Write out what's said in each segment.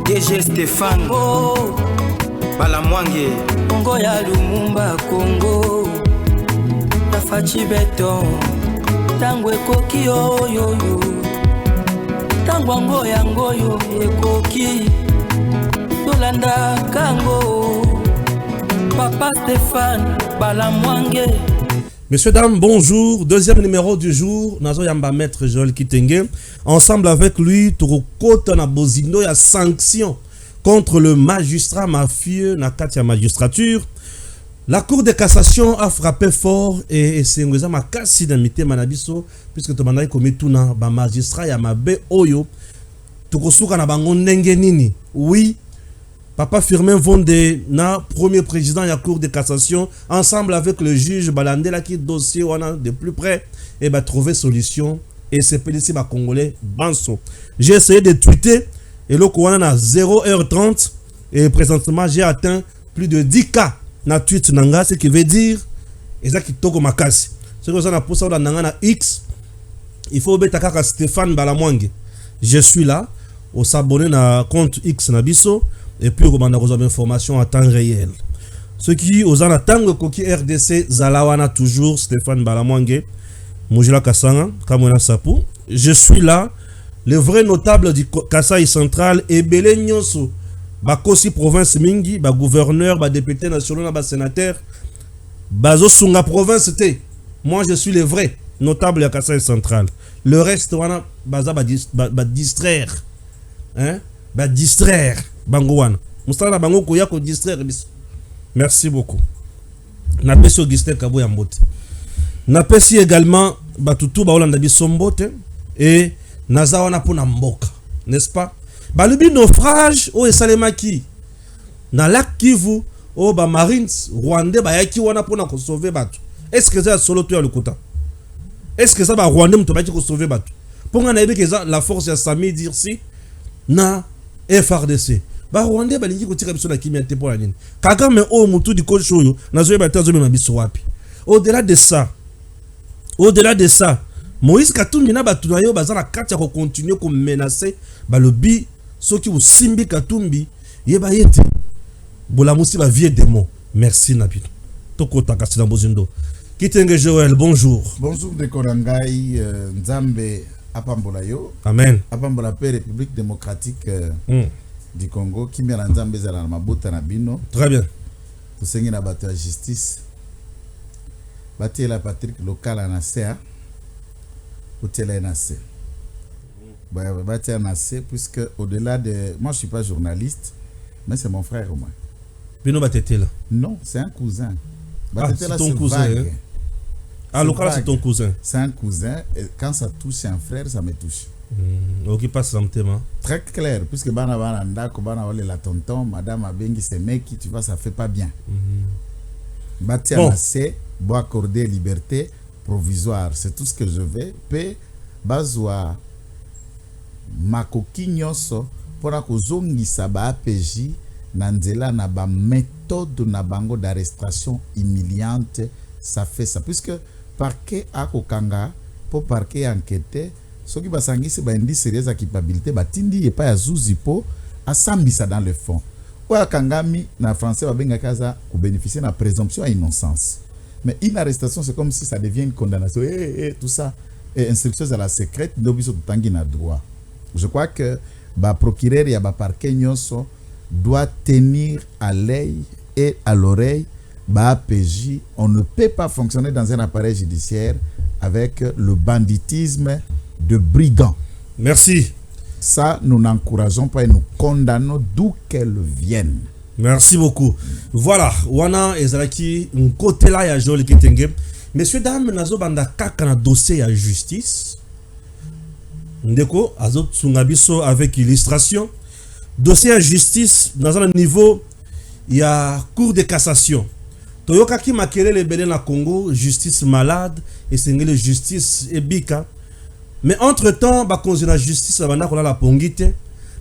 DG Stéphane Balamwange Congo ya Lumumba Congo Tafachi Beton Tango ekoki oyoyo Tango ango yango yo ekoki Tolanda kango Papa Stéphane Balamwange. Messieurs, dames, bonjour. Deuxième numéro du jour. Nazo Yamba Maître Joël Kitenge. Ensemble avec lui, Turokota na Bozindo, il y a sanction contre le magistrat mafieux na Katia magistrature. La Cour de cassation a frappé fort et c'est un makasi d'amité manabiso puisque tu m'as commis tout na ba magistrat ya mabe oyo. Tukosuka na bango ndenge nini. Oui. Papa Firmin Vonde, na premier président de la Cour de cassation, ensemble avec le juge Balandela qui dossier on a de plus près et va trouver solution et c'est pédicé ma Congolais Banso. J'ai essayé de tweeter et le on a 0h30 et présentement j'ai atteint plus de 10K na tweet nanga, ce qui veut dire exact toko makasi. Ce que ça a pour ça dans nanga X, il faut betaka Stéphane Balamwange. Je suis là au s'abonner na compte X na biso. Et puis, on a des informations en temps réel. Ce qui, aux anatango koki RDC, Zalawana toujours, Stéphane Balamwange, Mujila Kassanga, Kamona Sapou. Je suis là, le vrai notable du Kasaï central, et Belé Nyonso, Bakosi province Mingi, ba gouverneur, ba député national, ba sénateur, Bazo Sunga province, c'était. Moi, je suis le vrai notable du Kasaï central. Le reste, on a Baza ba distraire. Hein? Ba distraire. Bangouane. Mustala bango koya ko distraire biso. Merci beaucoup. Na pesi Augustin Kabo ya mbote. Na pesi également batutu ba Olanda biso mbote et nazawana pona mboka, n'est-ce pas? Balubi naufrage o esalemaki. Na lac Kivu o ba marines rwandais ba yaki wana pona ko sauver batu. Est-ce que ça solo to ya lokuta? Est-ce que ça ba rwandais mto ba ki ko sauver batu? Ponga na yebe que la force ya Sami Dirsi na FRDC. Ba Rwanda balingi ko tira biso na kimia te pour nini. Kaka me o mutu di coach oyo nazo ba tazo na biso wapi. Au-delà de ça, Moïse Katumbi na batu na yo bazana kati ko continuer ko menacer ba lobi soki o simbi Katumbi yeba yete. Bola musi ba vie démon. Merci Nabino. Toko takasi na Bozindo. Kitenge Joël, bonjour. Bonjour de Korangai Nzambe Apambolayo. Amen. Apambola Paix République démocratique du Congo qui met Nzambe zala mabuta na bino. Très bien. To sengi na bato ya justice. Bati la Patrick local na CA. Hôtel na C. Bati na C puisque au-delà de moi je suis pas journaliste mais c'est mon frère au moins. Bino batete là. Non, c'est un cousin. Batete là c'est ton cousin. Hein? Ah, local c'est ton cousin. C'est un cousin et quand ça touche un frère ça me touche. Ok, passe le thème. Très clair, puisque bana ndako bana wale la tonton, madame abengi ce mec qui tu vois ça fait pas bien. Bati assez, bois accorder liberté provisoire, c'est tout ce que je vais. Pe bazwa makoki nyonso pona kozongisa ba APJ na nzela na ba méthode na bango d'arrestation humiliante, ça fait ça puisque parquet akokanga pour parquet enquêter. Ce qui va s'engager, c'est une sérieuse culpabilité. Batindi et pas à Zouzipo, à Sambisa dans le fond. Ou à Kangami, na français, va bien kaza pour bénéficier de la présomption à innocence. Mais une arrestation, c'est comme si ça devient une condamnation. Tout ça, et instruction à la secrète, d'obliger tout tangi na droit. Je crois que le procureur et le parquet doit tenir à l'œil et à l'oreille. APJ, on ne peut pas fonctionner dans un appareil judiciaire avec le banditisme de brigands. Merci. Ça, nous n'encourageons pas et nous condamnons d'où qu'elles viennent. Merci beaucoup. Voilà, Wana Ezalaki, un côté là, il y a Joël Kitenge. Messieurs, dames, nazo banda kaka na dossier à justice. Ndeko, azot sungabiso avec illustration. Dossier à justice, dans un niveau, il y a cour de cassation. Toyoka ki makele le belé na Congo, justice malade, et c'est une justice ebika. Mais entre-temps, bah, quand la justice, la pongite,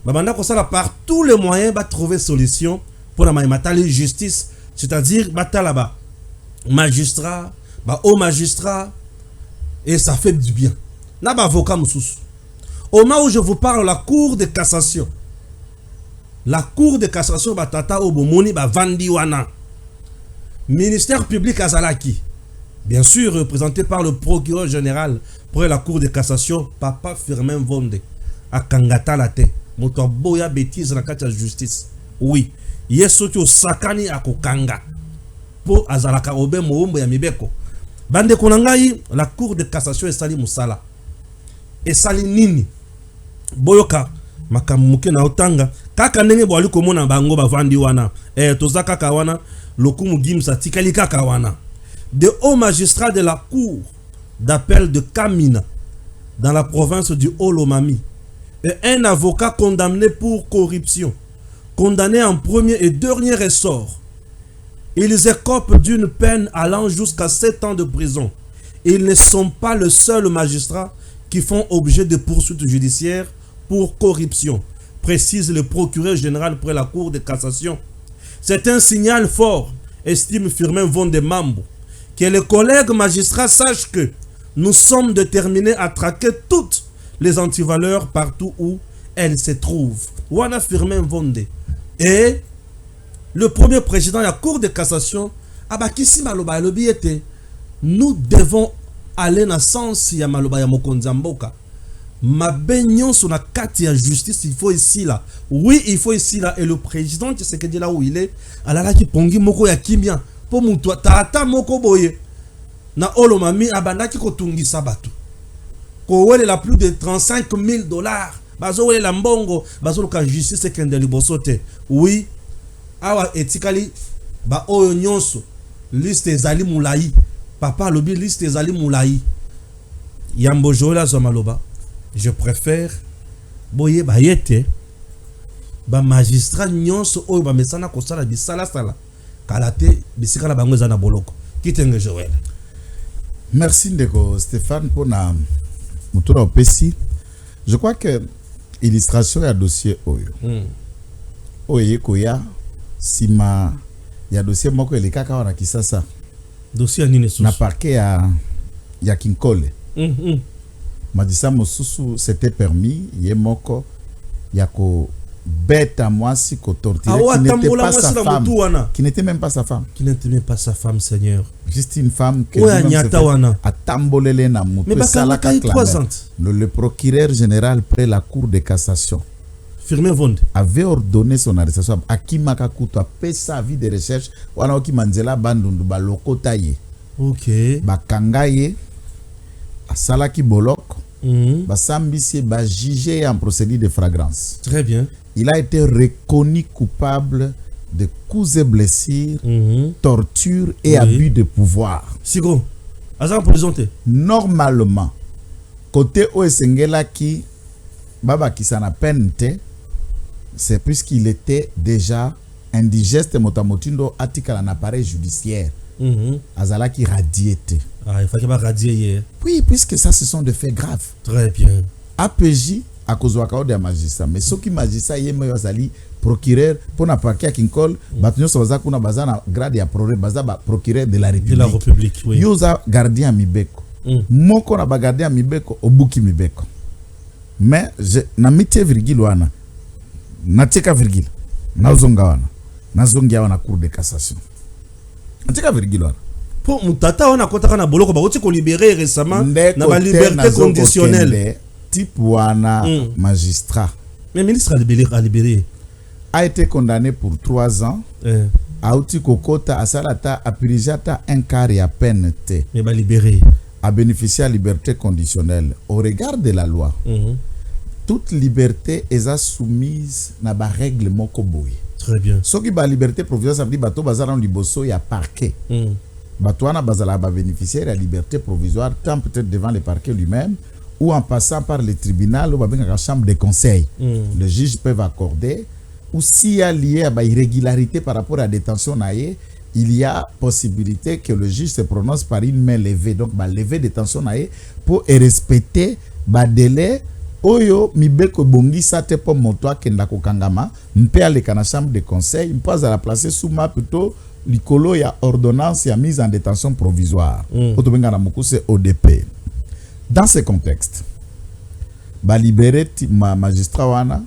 bah, par tous les moyens, bah, trouver solution pour la justice, c'est-à-dire, bah, là-bas, magistrat, bah, au magistrat, et ça fait du bien. Là, bah, avocat, au moment où je vous parle, la cour de cassation, la cour de cassation batata obomoni ba vandi wana. Ministère public azalaki, bien sûr représenté par le procureur général pour la cour de cassation, Papa Firmin Vonde, à Kangata la te, moto boya bêtise na kati ya justice. Oui, yeso ki osakani akokanga po azalaka obe moombo ya mibeko. Bande konangai, la cour de cassation esali musala. Esali nini? Boyoka makamuke na otanga kaka ndenge bwali komona bango bavandi wana toza kaka wana lokumu gimsa tikali kaka wana. De hauts magistrats de la cour d'appel de Kamina dans la province du Haut-Lomami et un avocat condamné pour corruption, condamné en premier et dernier ressort. Ils écopent d'une peine allant jusqu'à 7 ans de prison. Ils ne sont pas le seul magistrat qui font objet de poursuites judiciaires pour corruption, précise le procureur général près la Cour de cassation. C'est un signal fort, estime Firmin Vondemambo, que les collègues magistrats sachent que nous sommes déterminés à traquer toutes les antivaleurs partout où elles se trouvent. Wana Firmin Vonde. Et le premier président de la Cour de cassation, Abakisi Maloba Elobi était, nous devons aller dans le sens ya Maloba ya Mokonzamboka. Ma baignon sur la carte de justice, il faut ici là. Oui, il faut ici là. Et le président, tu sais que là où il est, alala ki pongi moko ya kimia. Pour moutoua, tata moko boye. Na olomami abanda ki kotungi sabatu. Ko wele la plus de 35 000 $. Bazo wele la mbongo. Bazo loka justice kende libosote. Oui. Awa etikali. Ba oyo nyonso. Liste ezali moulayi. Papa lobi liste ezali moulayi. Yambo jola zomaloba. Je préfère boye bayete ba magistrat nyonso oyo ba mesana ko sala bisala sala kalate bisikala bango za na boloko kitenge Joël. Merci ndeko Stéphane pour na mutura opesi. Je crois que illustration ya dossier oyo oyo koya sima ya dossier moko elekaka wana Kisasa dossier nini sous na parquet ya Kinkole. Madisa mosusu c'était permis yemoko yako beta mwasi ko torturer qui n'était même pas sa femme qui n'était même pas sa femme Seigneur, juste une femme que atambolele na mutu salaka le procureur général près la cour de cassation Firmin Vonde avait ordonné son arrestation akimaka kutu apesa avis de recherche wana okimanzela bandundu balokota ye bakangaye asalaki boloko basambisi ba jugé en procédure de flagrance. Très bien. Il a été reconnu coupable de coups et blessures, torture et abus de pouvoir. Sigo, azan présenté. Normalement, côté Oesengela qui baba qui s'en a peine, c'est puisqu'il était déjà indigeste motamotindo atika un appareil judiciaire. Azala qui radiété. Ah, il faut qu'il va radier. Oui, puisque ça, ce sont des faits graves. Très bien. APJ, à cause de magistrat. Mais ce qui magistrat, il y a procureur, pour na parquet à Kinkol, batunyo sabaza kuna bazana grade ya procureur de la République. De la République, oui. Yoza gardien mibeko. Moko na bagardien mibeko, obuki mibeko. Mais, na mitie virgule wana, na teka virgule, na uzonga wana, na zongia wana cour de cassation. Na teka virgule wana. Pour mutata on a kotaka na boloko ba oti ko libérer récemment na ba liberté conditionnelle type wana magistrat mais ministre a libéré a été condamné pour 3 ans a oti kokota asalata apirijata un quart ya peine te mais ba libéré a bénéficié à liberté conditionnelle au regard de la loi. Toute liberté est soumise na ba règle moko boye. Très bien. Ce qui ba liberté provisoire ça veut dire bato bazala liboso ya parquet. Batouana Bazala va bénéficier de la liberté provisoire, tant peut-être devant le parquet lui-même, ou en passant par le tribunal, ou la chambre de conseil. Le juge peut accorder, ou s'il y a lié à une irrégularité par rapport à la détention, il y a possibilité que le juge se prononce par une main levée. Donc, lever détention pour respecter le délai. Oyo mibeko bongi sate po motoa kenda kokangama mpe aleka na chambre de conseil mpe à la placer sous ma plutôt likolo ya ordonnance ya mise en détention provisoire. Otobenga na mukuse ODP. Dans ce contexte, ba libéré ma magistrat wana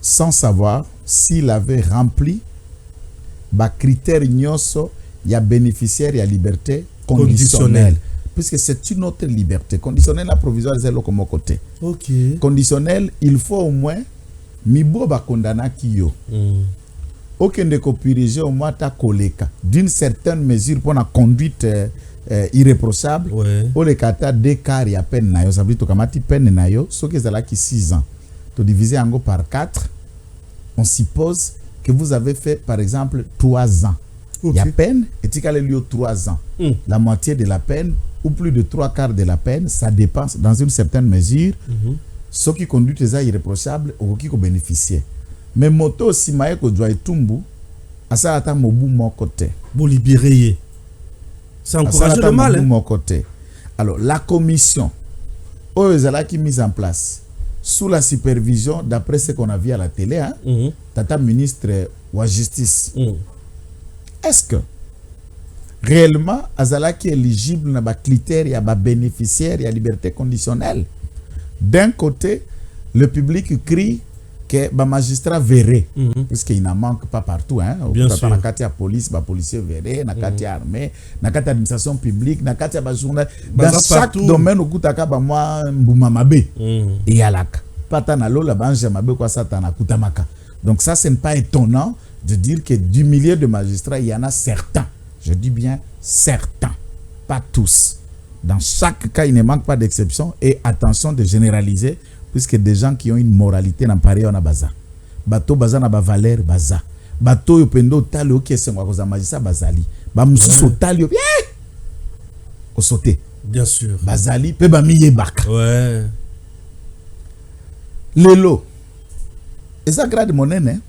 sans savoir s'il avait rempli les critères nyonso ya bénéficiaire ya liberté conditionnelle. Puisque c'est une autre liberté. Conditionnelle, la provisoire, c'est l'autre comme côté. Ok. Conditionnelle, il faut au moins mibo ba kondana kiyo. Aucun de copiriger au moins ta koleka d'une certaine mesure pour la conduite irréprochable. Pour les kata d'écart ya peine na yo, ça veut dire que kamati peine na yo, ce qui est là qui 6 ans. To diviser en gros par 4, on suppose que vous avez fait par exemple 3 ans. Il y a peine et tu as lieu 3 ans. La moitié de la peine ou plus de 3/4 de la peine, ça dépend dans une certaine mesure. Ce qui conduit les irréprochables ou qui bénéficier. Mais moto si maye ko doit tumbu, asa ata mobu mon côté. Pour libérer. C'est encourager le mal. Mon côté. Alors la commission qui mise en place sous la supervision d'après ce qu'on a vu à la télé, hein, tata ministre de la justice. Est-ce que réellement azalaki éligible na ba critères ya ba bénéficiaire ya liberté conditionnelle? D'un côté, le public crie que ba magistrat verrait, puisqu'il n'en manque pas partout, hein. Bien sûr. Na kati ya police, ba policier verrait, na kati ya armée, na kati ya administration publique, na kati ya ba journal, dans chaque domaine au kutaka ba moi mbuma mabe. Et yalaka. Pata na lola banja mabe kwa satana kutamaka. Donc ça, ce n'est pas étonnant de dire que du milieu de magistrats, il y en a certains. Je dis bien certains, pas tous. Dans chaque cas, il ne manque pas d'exception. Et attention de généraliser, puisque des gens qui ont une moralité n'en parlent pas baza. Bato baza na ba valeur baza. Bato yo pendo talo qui est ngwa koza magistrat bazali. Ba mususu talo ko sauter. Bien sûr. Bazali pe ba miye baka. Ouais. Lelo. Et ça grade monene.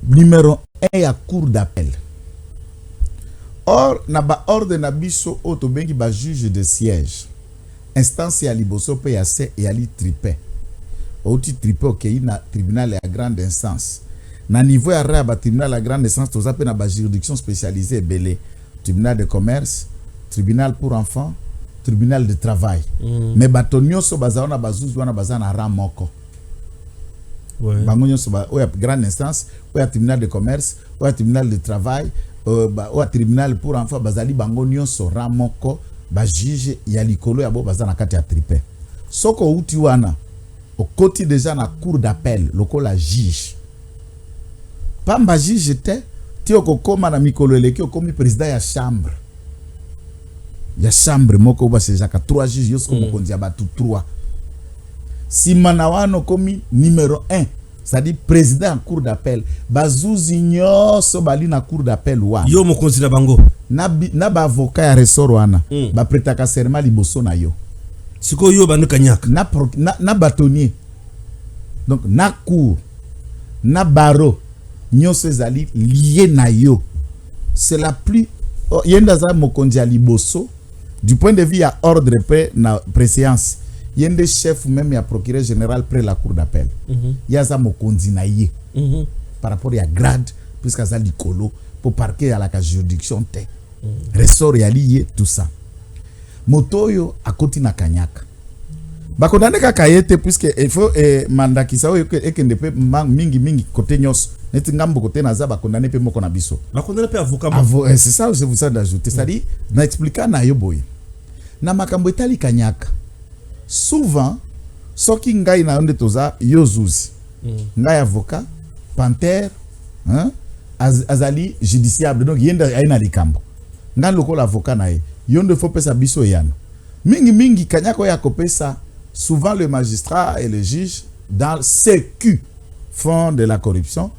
Numéro 1 à cour d'appel. Or, na ba ordre na biso auto bengi ba juge de siège. Instance ya liboso pe ya se ya li tripé. Outi tripé okei na tribunal ya grande instance. Na niveau ya ba tribunal ya grande instance to zape na ba juridiction spécialisée belé. Tribunal de commerce, tribunal pour enfants, tribunal de travail. Mais batonio so bazaona bazuzu wana bazana ramoko. Ouais. Bangonyo so ba o ya grande instance, o ya tribunal de commerce, o ya tribunal de travail, o ya tribunal pour enfants bazali bangonyo so ramoko ba juge ya likolo ya bo bazana kati ya tripé. Soko uti wana au côté déjà na cour d'appel lokola juge. Pamba juge te ti okokoma na mikolo eleki okomi président ya chambre. Ya chambre moko ba sejaka 3 juges yosko mokonzi ya batu 3. Si manawano komi numéro 1, c'est-à-dire président en cour d'appel, bazuzi nyoso bali na cour d'appel wa. Yo mokonzi na bango. Na ba avocat ya ressort wana. Ba pretaka serment liboso na yo. Siko yo banu kanyaka. Na bâtonnier. Donc na cour, na barreau, nyoso ezali lié na yo. C'est la plus yenda za mokonzi ya liboso du point de vue à ordre près na préséance. Il y a des chefs même ya procureur général près la cour d'appel. Il y a ça mokonzi na ye. Par rapport à grade puisque ça likolo pour parquer à la juridiction te. Ressort ya lié tout ça. Motoyo à côté na kanyaka. Bakondane ka kayete puisque il faut mandaki sa oyo ekende pe mingi côté nyos. Neti ngambo côté na za bakondane pe moko na biso. Bakondane pe avocat. C'est ça je vous ai d'ajouter. C'est-à-dire na expliquer na yo boy. Na makambo etali kanyaka. Souvent, ce qui ngai na onde toza yozuzi. Ngai avocat, panthère, hein, azali judiciable. Donc yenda aina likambo. Ngai lokola avocat na ye. Yonde faut pesa biso yana. Mingi kanyako ya kopesa. Souvent le magistrat et le juge dans ceux qui font de la corruption,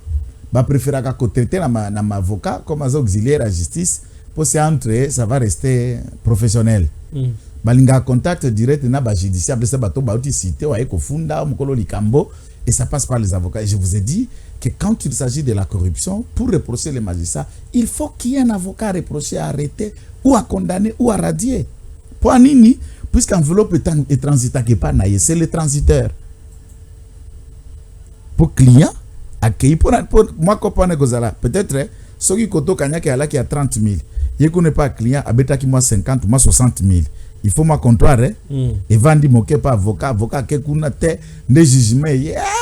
ba préférer ka traiter na ma avocat comme un auxiliaire à justice pour s'entrer, ça va rester professionnel. Balinga contact direct na ba judiciable ça bato ba uti cité wa eko funda mukolo likambo et ça passe par les avocats. Et je vous ai dit que quand il s'agit de la corruption, pour reprocher les magistrats, il faut qu'il y ait un avocat à reprocher, à arrêter ou à condamner ou à radier. Pour nini puisqu'enveloppe est transitable pas naïe, c'est le transiteur. Pour client accueilli pour moi comprendre kozala peut-être ceux qui koto kanyaka ala qui a 30 000. Il connaît pas client abeta qui moi 50 moi 60 000. Il faut ma comptoir et vendre moquer pas avocat que kuna te de jugement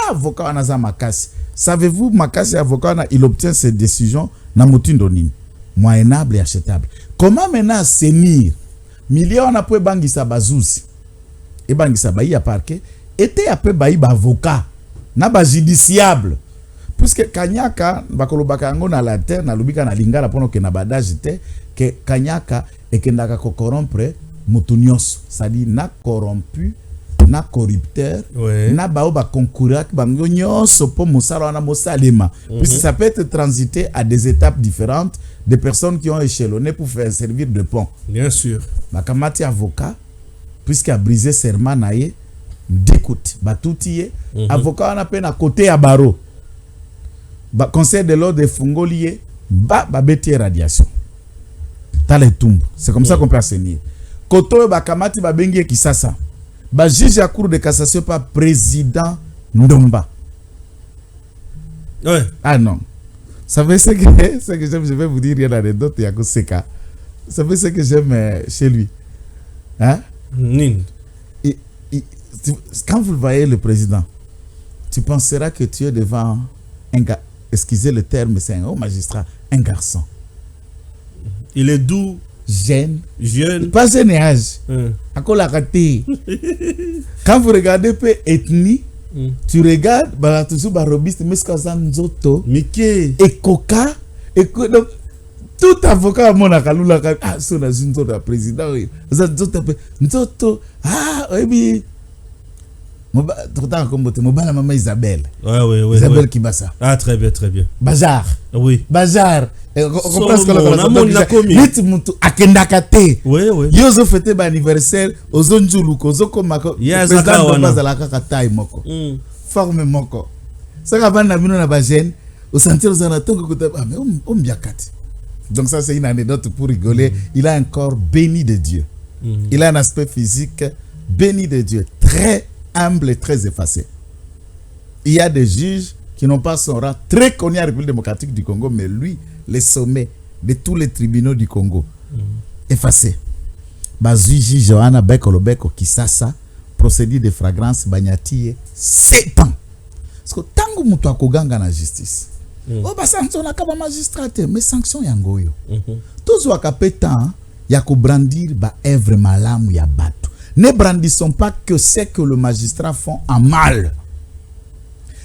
avocat anaza makasi. Savez-vous, makasi avocat il obtient ses décisions na mutindo nini? Moyennable et achetable. Comment maintenant assainir millions na po bangisa bazuzi et bangisa bayi à parquet était après bayi ba avocat na ba judiciable puisque kanyaka bakolobaka ngo na la terre na lubika na lingala pono ke na badage te que kanyaka ekendaka ko corrompre mutunios, c'est-à-dire na corrompu na corrupteur, ouais. Na bao ba concourir bango nyonso po musala na mosalema. Puisque ça peut être transité à des étapes différentes, des personnes qui ont échelonné pour faire servir de pont. Bien sûr. Bakamati avocat, puisqu'il a brisé serment naie, d'écoute, batouti avocat on appelle à côté à barreau. Ba conseil de l'ordre de Fungolier, ba beti radiation. Dans les tombes. C'est comme ça qu'on peut assainir. Koto bakamati ba bengi kisasa. Ba juge à cour de cassation par président Ndomba. Ouais. Ah non. Ça fait ce que j'aime, je vais vous dire rien d'anecdote, il y a que Seka. Ça fait ce que j'aime chez lui. Hein? Quand vous voyez le président, tu penseras que tu es devant un gars, excusez le terme, c'est un haut magistrat, un garçon. Il est doux. Jeune. Pas jeune âge. Encore la raté. Quand vous regardez peu ethnie, tu regardes, bah toujours barobiste, mais ce qu'on a nzoto, Mickey, et coca, et donc tout avocat à mon akalula, ah, son a une autre président, nzoto, ah, oui, tout temps comme la maman Isabelle. Ouais. Isabelle Kibasa. Ah, très bien. Bazar. Oui. Bazar. On comprend ce qu'on a dit. Mutu akendakate. Oui. Yozo fêté ba anniversaire, ozo njuluko, ozo komako. Président de base la kakatai moko. Forme moko. Ça va na bino na ba jeune, au sentir aux anatongo kota ah mais on biakati. Donc ça c'est une anecdote pour rigoler. Il a un corps béni de Dieu. Il a un aspect physique béni de Dieu, très humble et très effacé. Il y a des juges qui n'ont pas son rang, très connus à la République démocratique du Congo, mais lui, les sommets de tous les tribunaux du Congo, effacé. Bazuji Johanna Beko Kisasa, procédure de fragrance, Banyati, 7 ans. Parce que tant que tu as koganga na justice, oh bah sanction na kaba magistrat, mais sanction yangoyo. Tous ou temps, ya ko brandir ba œuvre malamu ya batu. Ne brandissons pas que c'est que le magistrat font en mal.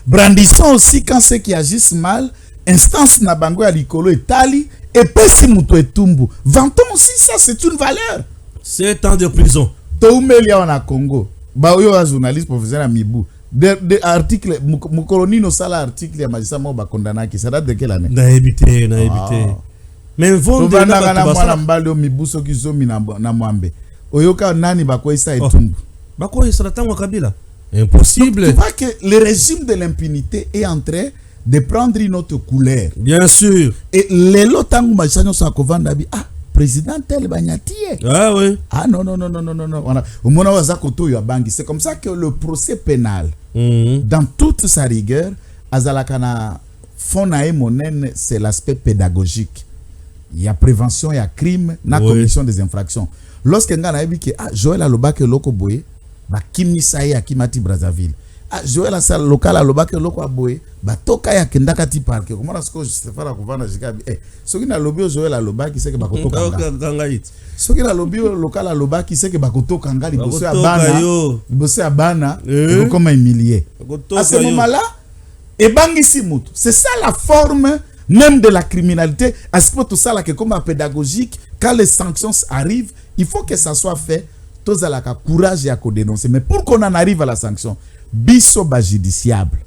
Brandissons aussi quand ceux qui agissent mal, instance na bango ya likolo etali, et pesi muto etumbu. Vantons aussi ça, c'est une valeur. 7 ans de prison. Toumelia on a Congo. Ba yo a journaliste professionnel à Mibu. De article mukoloni no sala article ya magistrat mo ba condamné qui ça date de quelle année? Na évité. Mais vont de na mwana mbali o Mibu soki zomi na mwambe. Oyoka nani bako isa etumbu. Bako isa tango Kabila. Impossible. Donc, tu vois que le régime de l'impunité est en train de prendre une autre couleur. Bien sûr. Et les lots tango machanyo sa kovanda bi ah président tel banyatie. Ah oui. Ah non. Au moment où Zakoto ya bangi, c'est comme ça que le procès pénal dans toute sa rigueur azalakana fonae monen, c'est l'aspect pédagogique. Il y a prévention, il y a crime, na commission des infractions. Lorsque nga na yebi que ah Joël Alobake loko boye ba kimisa ya kimati Brazzaville. Ah Joël sa local Alobake loko boye ba toka ya kendaka ti park. Comment est-ce que Stéphane Kovana jika eh soki na lobby Joël Alobake c'est que ba kotoka nga it. Soki na lobby local Alobake c'est que ba kotoka nga liboso ya bana. Liboso ya bana ko comme humilié. À ce moment-là et bangisi mutu. C'est ça la forme même de la criminalité, aspect tout ça là que comme pédagogique, quand les sanctions arrivent, il faut que ça soit fait. Tous à la courage et à dénoncer. Mais pour qu'on en arrive à la sanction, biso ba judiciable,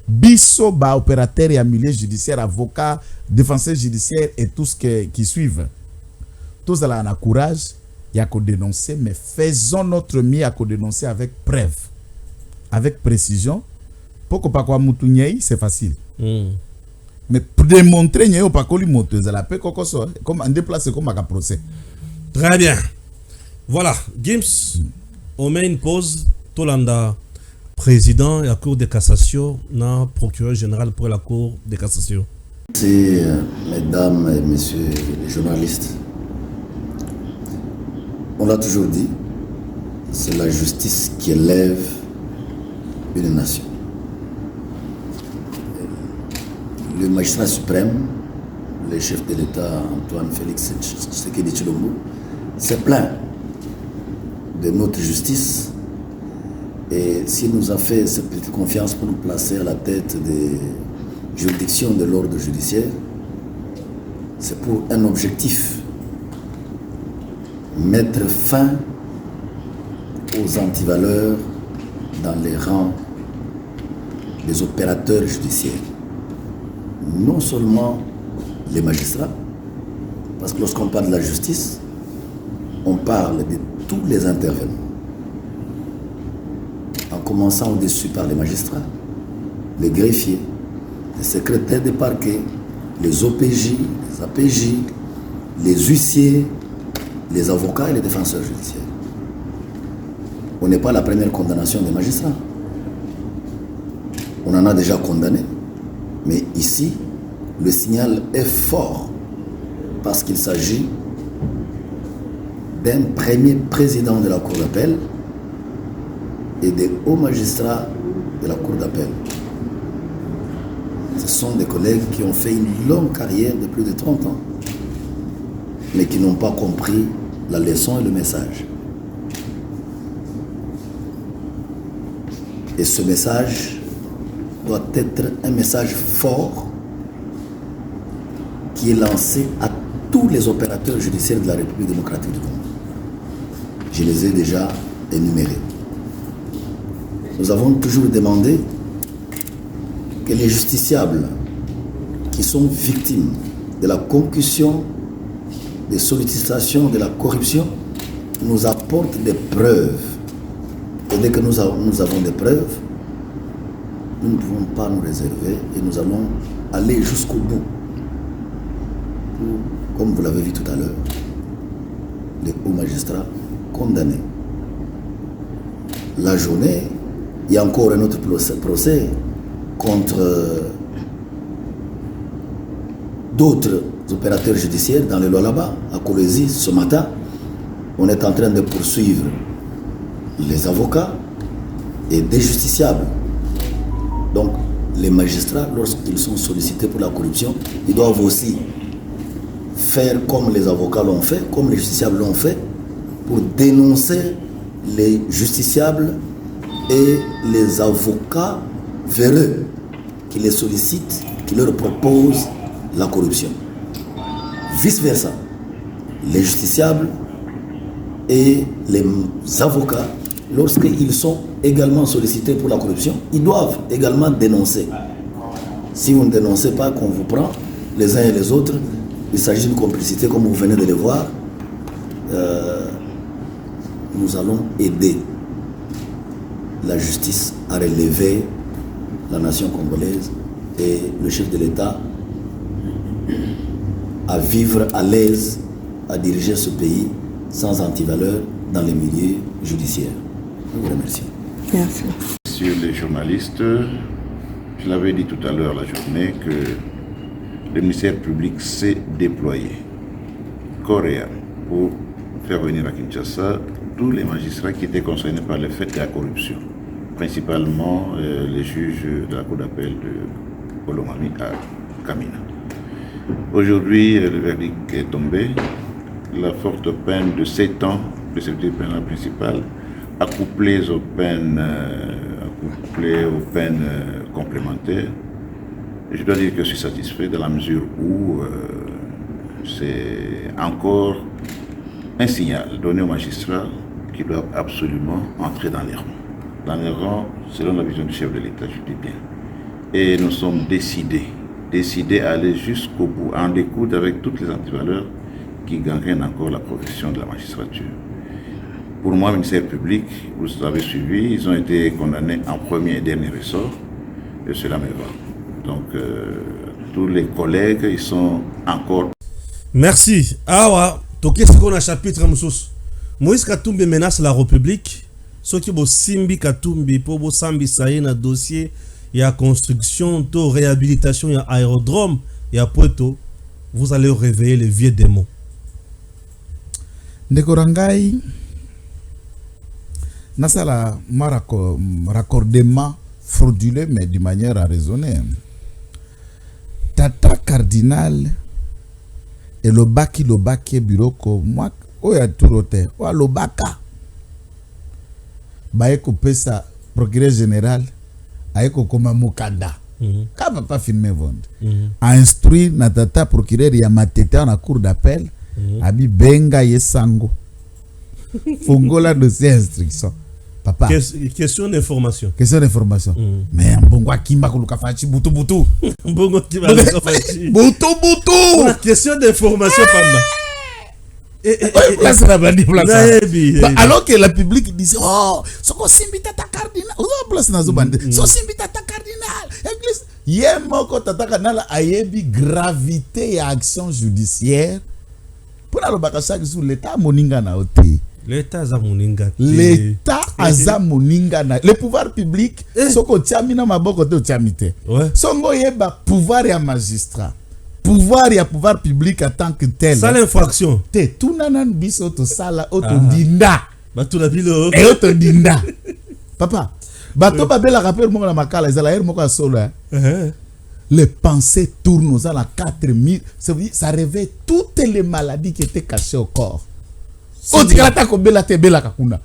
biso ba opérateur et à milieu judiciaire, avocat, défenseur judiciaire et tout ce qui suivent. Tous à la courage et à dénoncer, mais faisons notre mieux à dénoncer avec preuve, avec précision. Pour que pas quoi moutouniei, c'est facile. Mais pour démontrer qu'il n'y a pas de moteuse, elle a pas comme en déplacé comme un procès. Très bien. Voilà, Gims, on met une pause. Tolanda, président de la Cour de cassation, na procureur général pour la Cour de cassation. Merci, mesdames et messieurs les journalistes. On l'a toujours dit, c'est la justice qui élève une nation. le magistrat suprême, le chef de l'État Antoine Félix Tshisekedi Tshilombo, s'est plaint de notre justice et s'il nous a fait cette petite confiance pour nous placer à la tête des juridictions de l'ordre judiciaire, c'est pour un objectif: mettre fin aux antivaleurs dans les rangs des opérateurs judiciaires. Non seulement les magistrats, parce que lorsqu'on parle de la justice, on parle de tous les intervenants. En commençant au-dessus par les magistrats, les greffiers, les secrétaires des parquets, les OPJ, les APJ, les huissiers, les avocats et les défenseurs judiciaires. On n'est pas la première condamnation des magistrats. On en a déjà condamné. Mais ici, le signal est fort parce qu'il s'agit d'un premier président de la Cour d'appel et des hauts magistrats de la Cour d'appel. Ce sont des collègues qui ont fait une longue carrière de plus de 30 ans, mais qui n'ont pas compris la leçon et le message. Et ce message doit être un message fort qui est lancé à tous les opérateurs judiciaires de la République démocratique du Congo. Je les ai déjà énumérés. Nous avons toujours demandé que les justiciables qui sont victimes de la concussion, des sollicitations, de la corruption, nous apportent des preuves. Et dès que nous avons des preuves, nous ne pouvons pas nous réserver et nous allons aller jusqu'au bout. Comme vous l'avez vu tout à l'heure, les hauts magistrats condamnés. La journée, il y a encore un autre procès contre d'autres opérateurs judiciaires dans le Lualaba, à Kolwezi. Ce matin, on est en train de poursuivre les avocats et des justiciables. Donc, les magistrats, lorsqu'ils sont sollicités pour la corruption, ils doivent aussi faire comme les avocats l'ont fait, comme les justiciables l'ont fait, pour dénoncer les justiciables et les avocats véreux qui les sollicitent, qui leur proposent la corruption. Vice-versa, les justiciables et les avocats, lorsqu'ils sont également sollicités pour la corruption, ils doivent également dénoncer. Si vous ne dénoncez pas, qu'on vous prend, les uns et les autres, il s'agit d'une complicité comme vous venez de le voir. Nous allons aider la justice à relever la nation congolaise et le chef de l'État à vivre à l'aise, à diriger ce pays sans antivaleur dans les milieux judiciaires. Je vous remercie. Merci. Sur les journalistes, je l'avais dit tout à l'heure la journée que le ministère public s'est déployé corps et âme pour faire venir à Kinshasa tous les magistrats qui étaient concernés par le fait de la corruption, principalement les juges de la Cour d'appel de Kolomami à Kamina. Aujourd'hui, le verdict est tombé. La forte peine de 7 ans de servitude pénale principale, accouplée aux peines complémentaires. Je dois dire que je suis satisfait dans la mesure où c'est encore un signal donné aux magistrats qui doivent absolument entrer dans les rangs. Dans les rangs, selon la vision du chef de l'État, je dis bien. Et nous sommes décidés à aller jusqu'au bout, à en découdre avec toutes les antivaleurs qui gangrènent encore la profession de la magistrature. Pour moi, le ministère public, vous avez suivi, ils ont été condamnés en premier et dernier ressort, et cela me va. Donc, tous les collègues, ils sont encore... Merci. Awa, toke siko na chapitre mususu. Moïse Katumbi menace la République. Soki bo simbi Katumbi po bo sambi saye na dossier ya construction, to réhabilitation ya aérodrome ya Poito, vous allez réveiller les vieux démons. Ndekorangai nasala raccordement frauduleux mais d'une manière à raisonner. cardinal et lobaki biroko moi oya turote wa lobaka baye ko pesa procureur général ayeko koma mukanda ka papa filmer vendre a instruit na tata procureur ya matete na cour d'appel abi benga yesango fongola dossier instruction papa question d'information mais mbongo akimba kuluka fachi butu mbongo kimba kuluka fachi butu question d'information pamba alors que la public disait oh soko simbi tata cardinal oza place nazo bande so simbi tata cardinal église yemoko tata cardinal ayebi gravité ya action judiciaire pour la baka chaque jour l'état moninga na ote l'état za moninga l'état aza moninga na le pouvoir public soko tiamina maboko te tiamite songo yeba pouvoir ya magistrat pouvoir public en tant que tel. Ça l'infraction. Te tout nanan biso to sala auto dinda. Bato la bilo. Et auto dinda. Papa, bato babela rappel mo na makala ezala er moko solo. Les pensées tournent aux la 4000, ça réveille toutes les maladies qui étaient cachées au corps. On dit que ko bela te bela kakuna.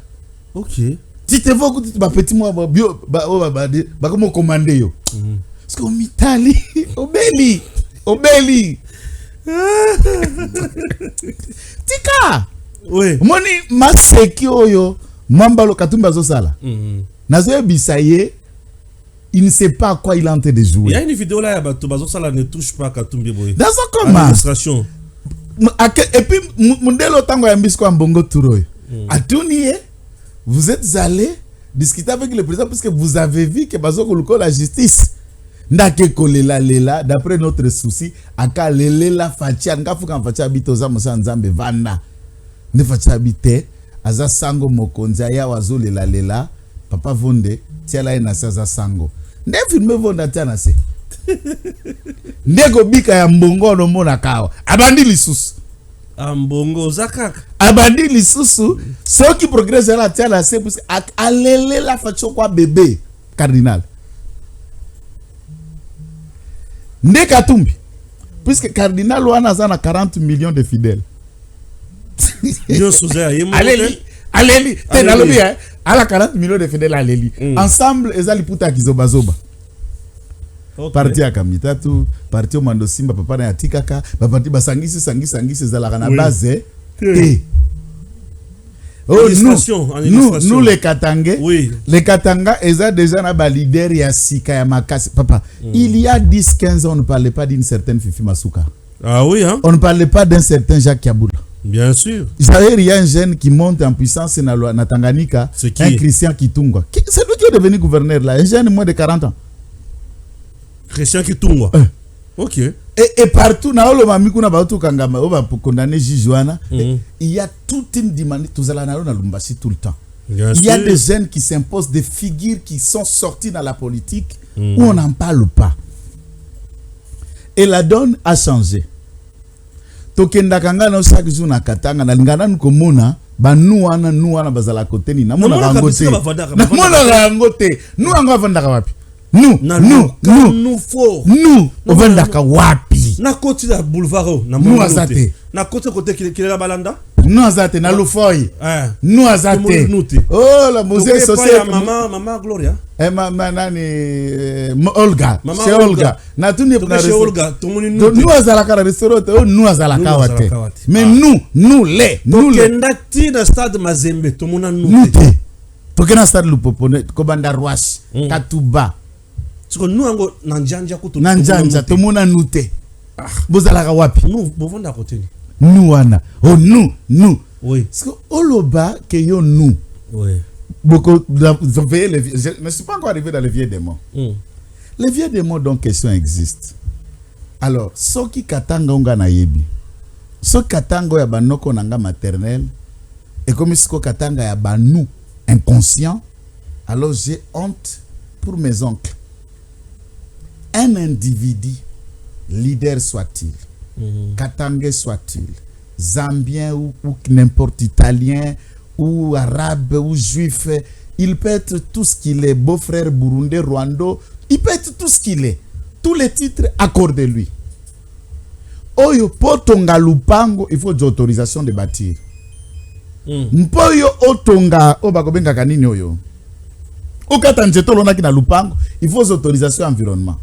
OK. Si te vois que ba petit moi bio ba comme commander yo. Parce que mitali Obeli. Tika. Oui. Moni maseki oyo mambalo katumba zo sala. Nazo bisaye, il ne sait pas à quoi il est en train de jouer. Il y a une vidéo là bato bazo sala ne touche pas Katumbi boy. Dans ce comment administration. Et puis mundelo tango ya mbisko mbongo turoy. Atuniye, vous êtes allé discuter avec le président parce que vous avez vu que bazo koluko la justice. Ndake kolela lela d'après notre souci aka lelela fatia ngafuka fatia bitoza musa nzambe vanda ne fatia bite aza sango mokonza ya wazo lela papa vonde tiala ina saza sango nde filme vonda tiana se ndego bika ya mbongo no mona kawa abandi lisusu ambongo zakaka abandi lisusu soki progresse la tiala se parce alelela fatia kwa bébé cardinal Nde Katumbi, puisque cardinal wana zana 40 millions de fidèles. Allez, tenalobi à la 40 millions de fidèles allez. Ensemble ezali puta kizobazoba. Parti ya kamitatu, parti o mando simba papa na yatikaka, parti basangisi zala na base. Oh, nous les Katangais, les Katanga eza déjà na ba leader ya sika ya makasi papa. Il y a 10-15 ans on ne parlait pas d'une certaine Fifi Masuka. Ah oui hein. On ne parlait pas d'un certain Jacques Kaboula. Bien sûr. Il y a un jeune qui monte en puissance na Tanganyika, un Christian Kitungwa. C'est lui qui est devenu gouverneur là, un jeune de moins de 40 ans. Christian Kitungwa. OK. Et partout, na olo mamiku na bautu kangama, on va condamner Jijuana. Il y a toute une dimension, tout ça là na Lumbashi tout le temps. Il y a des jeunes qui s'imposent, des figures qui sont sorties dans la politique où on n'en parle pas. Et la donne a changé. Tokenda kanga na chaque jour na Katanga na lingana nkomona ba nuana bazala côté ni na mona rangote. Na mona rangote. Nu anga vandaka wapi? Nous, on va ndaka wapi. Na côté da boulevard na nous azate. Na côté qui la balanda. Nous azate na Lofoy. Nous azate. Oh la musée social. Maman Gloria. Maman nani Olga. C'est Olga. Na tuni na Olga. Nous azalaka restaurant. Oh nous azalaka wate. Mais nous les kendati na stade Mazembe to mona nous. Tokena stade Lupopone Kobanda Ruash Katuba. Siko nous ango nanjanja kutu nanjanja to mona nute bozalaka wapi nous bovonda côté nous wana oh nous oui siko oloba que yo nous oui beaucoup je ne suis pas encore arrivé dans les vieux démons les vieux démons dont question existe alors soki katanga unga na yebi soki katanga ya banoko nanga maternel et comme siko katanga ya banu inconscient alors j'ai honte pour mes oncles. Un individu, leader soit-il, Katangais soit-il, Zambien ou n'importe italien ou arabe ou juif, il peut être tout ce qu'il est, beau-frère burundais, rwando, il peut être tout ce qu'il est. Tous les titres accordés lui. oyo potonga lupango il faut des autorisations de bâtir. Mpoyo otonga obakobenga kanini oyo. Okata njeto lonaki na lupango, il faut des autorisations environnement.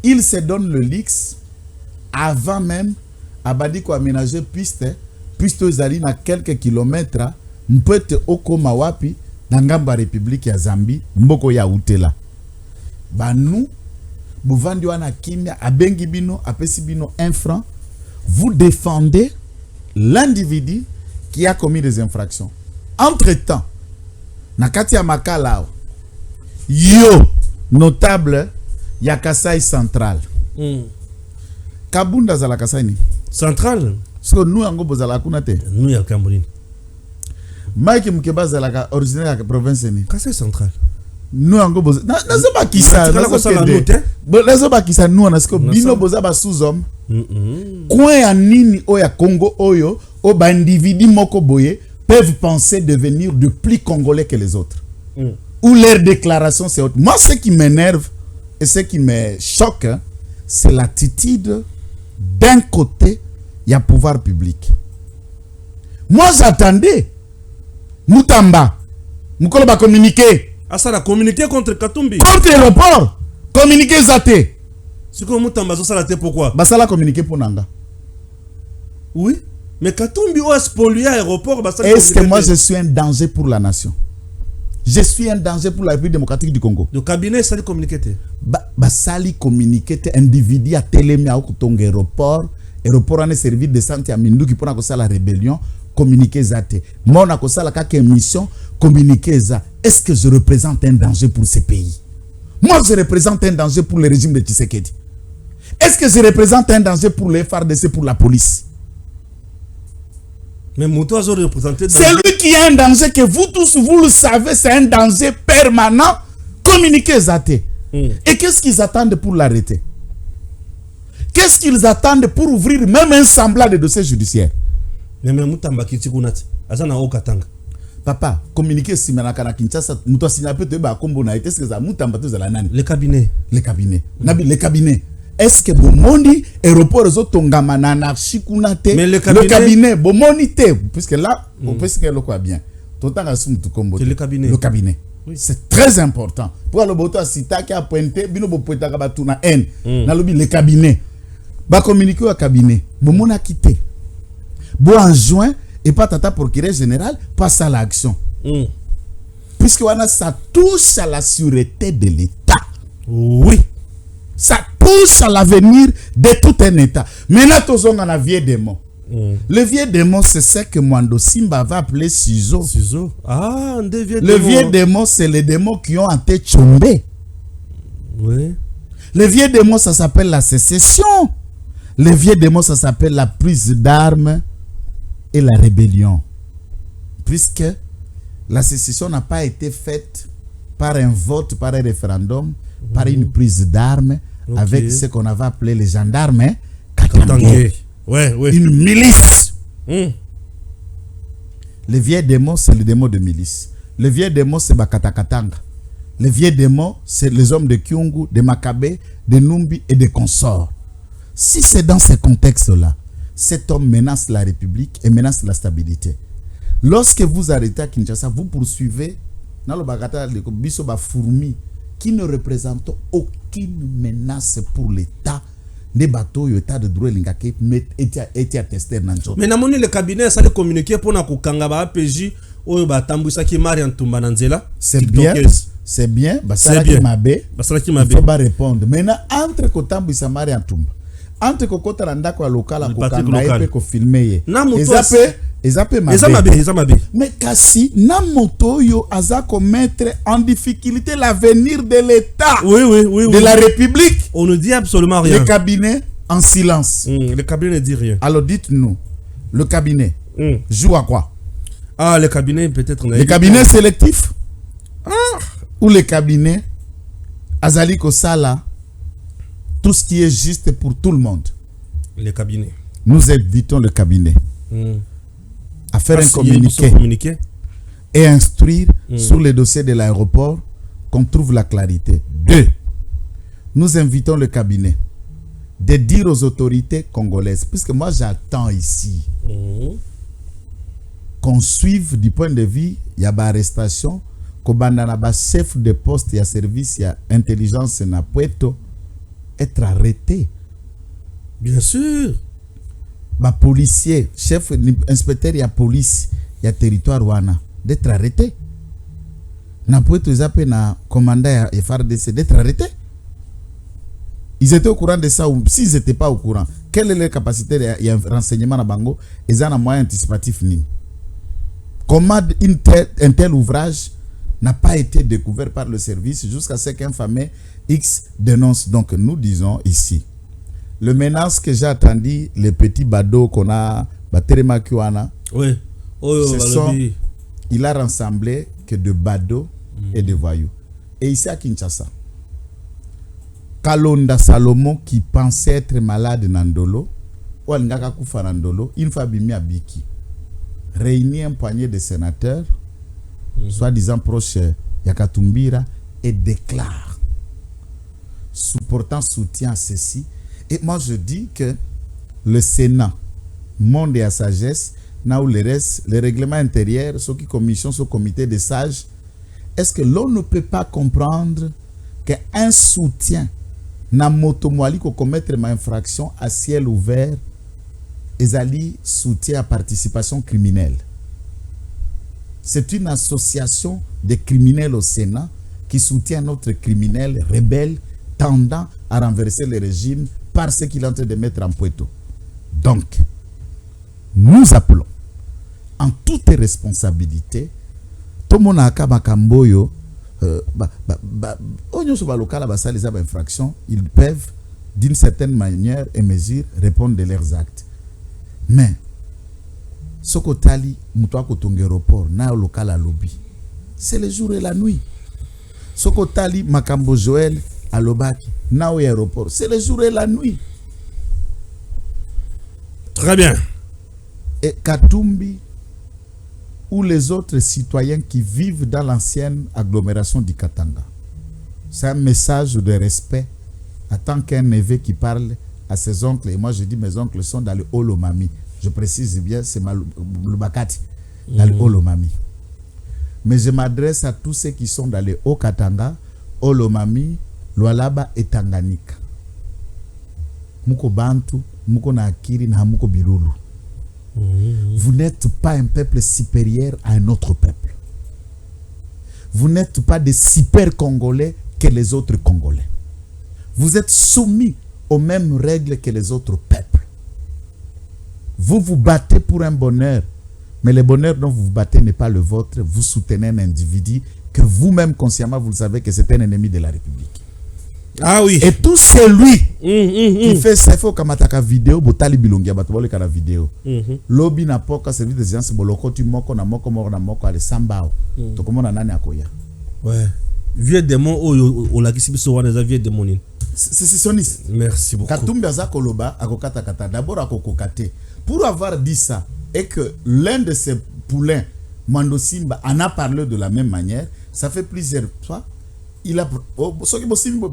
Il se donne le luxe avant même abadi ko aménager piste ezali na quelques kilomètres mpete okoma wapi na ngamba République ya Zambie mboko ya utela. Banu buvandi wana kimia abengi bino apesi bino 1 franc, vous défendez l'individu qui a commis des infractions. Entre-temps, nakati ya makala yo notable ya Kasai Central. Kabunda za la Kasai ni Central. So nous ango bozala kuna te. Nous ya Cameroun. Mike Mukeba za la originaire ya province ni. Kasai Central. Nous ango boza. Na zo ba kisa. Na zo ba kisa nous na siko bino boza ba sous-homme. Coin ya nini oya Congo oyo o ba individu moko boye peuvent penser devenir de plus congolais que les autres. Ou leur déclaration c'est autre. Moi ce qui m'énerve et ce qui me choque, c'est l'attitude d'un côté, il y a pouvoir public. Moi, j'attendais. Moutamba. Moukolo va communiquer. Ah, ça a communiqué contre Katumbi. Contre l'aéroport. Communiquer Zate. C'est comme Moutamba, ça a été pourquoi? Bah, ça l'a communiqué pour Nanga. Oui. Mais Katumbi, où est-ce pollué l'aéroport? Est-ce que moi, je suis un danger pour la nation? Je suis un danger pour la République démocratique du Congo. Le cabinet, ça a communiqué. Ça a communiqué individu à Télémia au Kotonga aéroport. Aéroport a servi de santé à Mindu qui prend la rébellion. Communiquer Zate. Moi, on a ça la émission. Communiquer Zate. Est-ce que je représente un danger pour ce pays? Moi, je représente un danger pour le régime de Tshisekedi. Est-ce que je représente un danger pour les FARDC, pour la police? Mais Mouto a représenté. C'est lui qui a un danger que vous tous, vous le savez, c'est un danger permanent. Communiquez Zate. Et qu'est-ce qu'ils attendent pour l'arrêter? Qu'est-ce qu'ils attendent pour ouvrir même un semblant de dossier judiciaire? Mais Moutamba Kitikunati, Azana Okatanga. Papa, communiquez si Manakana Kinshasa, Mouto Sinape Teba Kombo na été ce que ça Moutamba tous la nani. Le cabinet. Le cabinet. Nabi le cabinet. Est-ce que Bomondi aéroport Zotongama na anarchie kunate? Mais le cabinet Bomondi te puisque là on peut se faire le quoi bien. Total assume tout combo. Le cabinet. Le cabinet. Oui. C'est très important. Pour le boto sita qui a pointé bino bo pointa ka batuna N. Na lobi le cabinet. Ba communiquer au cabinet. Bomona quitté. Bon en juin et pas tata procureur général passe à l'action. Puisque ça touche à la sûreté de l'État. Oui. Ça touche à l'avenir de tout un État. Maintenant, tous on a vieux démon. Le vieux démon, c'est ce que Mwando Simba va appeler ciseaux. Ciseaux. Ah, un des vieux démons. Le vieux démon, c'est les démons qui ont en tête chombé. Oui. Le vieux démon, ça s'appelle la sécession. Le vieux démon, ça s'appelle la prise d'armes et la rébellion. Puisque la sécession n'a pas été faite par un vote, par un référendum, par une prise d'armes avec ce qu'on avait appelé les gendarmes Katangé. Ouais. Une milice. Le vieux démon, c'est le démon de milice. Le vieux démon, c'est Bakatakatanga. Le vieux démon, c'est les hommes de Kyungu, de Makabe, de Numbi et de consorts. Si c'est dans ce contexte-là, cet homme menace la République et menace la stabilité. Lorsque vous arrêtez à Kinshasa, vous poursuivez dans le Bagata, le Bisoba Fourmi, qui ne représente aucune menace pour l'État. Des bateaux, l'État de droit, l'ingake, été attesté dans le mais namoni le cabinet, ça a communiqué pour na kukangaba APJ, ou batambouisa qui marie en Tumbananzela. C'est bien. C'est bien. C'est bien. Il faut pas répondre. Maintenant, entre Kotambouisa Marie en Tumba, entre Kokota Randako local, à Kokanga, ko filmer. Mais Kassi, Namoto yo aza commettre en difficulté l'avenir de l'État. Oui. De la République. On ne dit absolument rien. Le cabinet en silence. Le cabinet ne dit rien. Alors dites-nous, le cabinet joue à quoi? Ah, le cabinet peut-être. Le cabinet sélectif. Ou le cabinet Azali Kosala, tout ce qui est juste pour tout le monde. Le cabinet. Nous invitons le cabinet à faire un communiqué et instruire sur les dossiers de l'aéroport qu'on trouve la clarité. 2. Nous invitons le cabinet de dire aux autorités congolaises, puisque moi j'attends ici qu'on suive du point de vue, il y a arrestation, qu'on a chef de poste, il y a service, il y a intelligence, na Puerto, être arrêté. Bien sûr. Bah policier, chef, inspecteur, il y a police, il y a territoire wana, d'être arrêté. Na Puerto, ils appellent na commandant et FARDC d'être arrêté. Ils étaient au courant de ça, ou s'ils n'étaient pas au courant, quelle est leur capacité de renseignement à Bango? Ils ont un moyen anticipatif. Comment un tel ouvrage n'a pas été découvert par le service jusqu'à ce qu'un fameux X dénonce. Donc nous disons ici, le menace que j'ai attendu, les petits badauds qu'on a, Baterema Kiwana, oui. Il a rassemblé que de badauds et de voyous. Et ici à Kinshasa, Kalonda Salomon qui pensait être malade Nandolo, ou Ngaka Kufa Nandolo, une fois bimi à Biki, réunit un poignet de sénateurs, soi-disant proches Yakatumbira, et déclare, portant soutien à ceci. Et moi je dis que le Sénat, monde et à sagesse, n'a où le reste, les règlements intérieurs, ceux qui commission, ce comité des sages, est-ce que l'on ne peut pas comprendre qu'un soutien na motomwali ko commettre ma infraction à ciel ouvert ezali soutien à participation criminelle. C'est une association de criminels au Sénat qui soutient notre criminel rebelle tendant à renverser le régime par ce qu'il est en train de mettre en Puerto. Donc, nous appelons en toute responsabilité tout le monde a Makamboyo. Ils peuvent d'une certaine manière et mesure répondre de leurs actes. Mais Sokotali Mutwa Kotonge aéroport na local à lobby, c'est le jour et la nuit. Sokotali Makambo Joël à Lobaki na aéroport, c'est le jour et la nuit. Très bien. Et Katumbi ou les autres citoyens qui vivent dans l'ancienne agglomération du Katanga. C'est un message de respect en tant qu'un neveu qui parle à ses oncles. Et moi je dis mes oncles sont dans le Olomami. Je précise bien, c'est le Bakati, dans le Olomami. Mais je m'adresse à tous ceux qui sont dans le Haut-Katanga, Olomami, Lualaba et Tanganyika. Muko Bantu, Muko Nakiri, na Muko Birulu. Vous n'êtes pas un peuple supérieur à un autre peuple. Vous n'êtes pas des super Congolais que les autres Congolais. Vous êtes soumis aux mêmes règles que les autres peuples. Vous vous battez pour un bonheur, mais le bonheur dont vous vous battez n'est pas le vôtre. Vous soutenez un individu que vous-même consciemment vous savez que c'est un ennemi de la République. Ah oui. Et tout celui qui fait ça, il faut que la vidéo, botali bilongia, batobole la vidéo. Lobby na poka service de science boloko tu moko na moko ale sambao. To comment na nani akoya. Ouais. Vieux démon o la kisi biso wana za vieux démon. C'est soniste. Merci beaucoup. Katumbi aza koloba akokata kata d'abord akokokate. Pour avoir dit ça et que l'un de ses poulains Mando Simba en a parlé de la même manière, ça fait plusieurs fois. Il a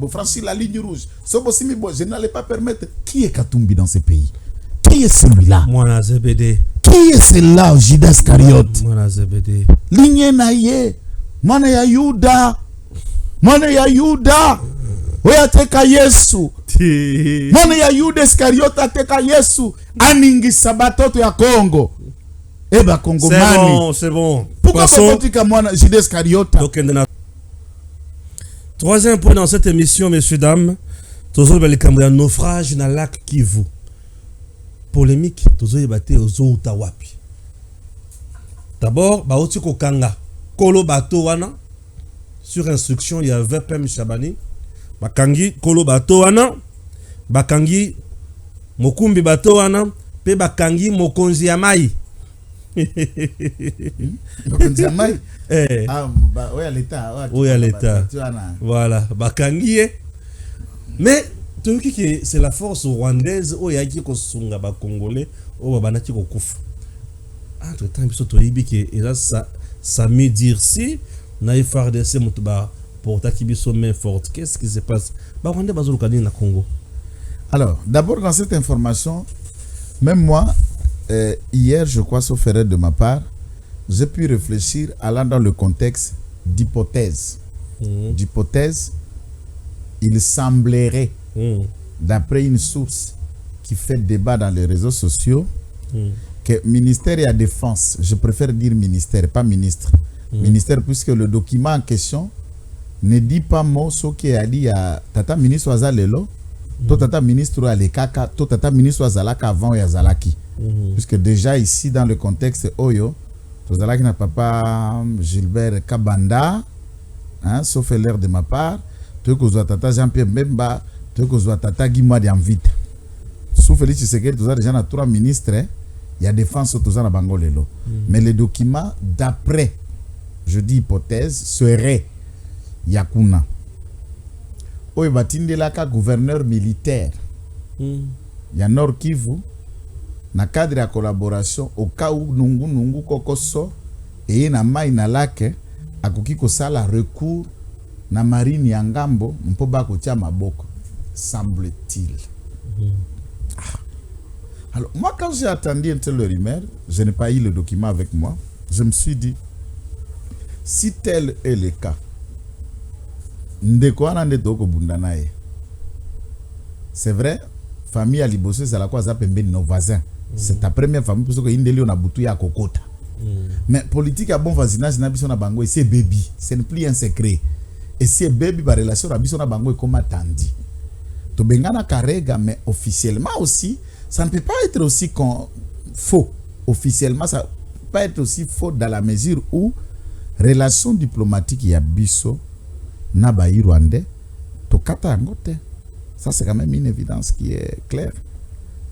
franchi la ligne rouge. Je n'allais pas permettre. Qui est Katumbi dans ce pays? Qui est celui-là? Mwana ZBD. Qui est celui-là, Judas Iscariote? Mwana ZBD. Ligne naye. Mwana ya Yuda. Mwana ya Yuda. Oya teka Yesu. Mwana ya Yuda Iscariote ateka Yesu. Aningi sabatoto ya Congo. Eba Congo mani. C'est bon. Pourquoi pas mwana Judas Iscariote? Troisième point dans cette émission, messieurs, dames, toujours le naufrage dans le lac Kivu. Polémique, toujours le bateau aux Outawapi. D'abord, Baoti Kokanga, Kolo Bato Wana, sur instruction, il y avait PM Chabani, Bakangi, Kolo Bato Wana, Bakangi, Mokumbi Bato Wana, Pe Bakangi, Mokonzi Amai. Mokonzi Amai? Oui, à l'État. Voilà. Bakangi. Mais, c'est la force rwandaise où il y a qui sont Congolais, où il y a qui sont entre-temps, il y a ça me dire si, on a FARDC pour ta qui sont main forte. Qu'est-ce qui se passe? Rwanda bazolukani na Congo. Alors, d'abord, dans cette information, même moi, hier, je crois, sauf erreur de ma part, j'ai pu réfléchir allant dans le contexte d'hypothèse. D'hypothèse, il semblerait, d'après une source qui fait débat dans les réseaux sociaux, que ministère de la Défense, je préfère dire ministère, pas ministre, ministère, puisque le document en question ne dit pas mot ce qui a dit à tata ministre Wazalelo, tata ministre Alekaka, tata ministre Wazalaka avant Yazalaki. Puisque déjà ici dans le contexte Oyo, Tozalaki n'a papa Gilbert Kabanda, hein, sauf l'erreur de ma part, tu que tata Jean-Pierre Mbemba, tu que tata Guimard Yanvite. Sauf Félix Tshisekedi, tu as déjà 3 ministres, il y a défense autour de Bangolelo. Mais les documents, d'après, je dis hypothèse, serait Yakuna. Oye Batindelaka, gouverneur militaire. Il y a Nord Kivu, na cadre de collaboration, au cas où Nungu Kokoso, et na mai na lake, akoki kosala recours na marine Yangambo, mpo ba kotia maboko, semble-t-il. Alors, moi, quand j'ai attendu un tel rumeur, je n'ai pas eu le document avec moi. Je me suis dit, si tel est le cas, c'est vrai, famille à Liboso, c'est la quoi ça peut nos voisins. C'est ta première famille, parce que Indeli on a boutué à Kokota. Mais politique à bon voisinage, n'a bango et c'est baby, ce n'est plus un secret. Et c'est baby, la relation à Bissona bango et comme attendu. To bengana karega, mais officiellement aussi, ça ne peut pas être aussi faux. Officiellement, ça ne peut pas être aussi faux dans la mesure où relation diplomatique y a biso na bayi rwandais to kata angote. Ça c'est quand même une évidence qui est claire.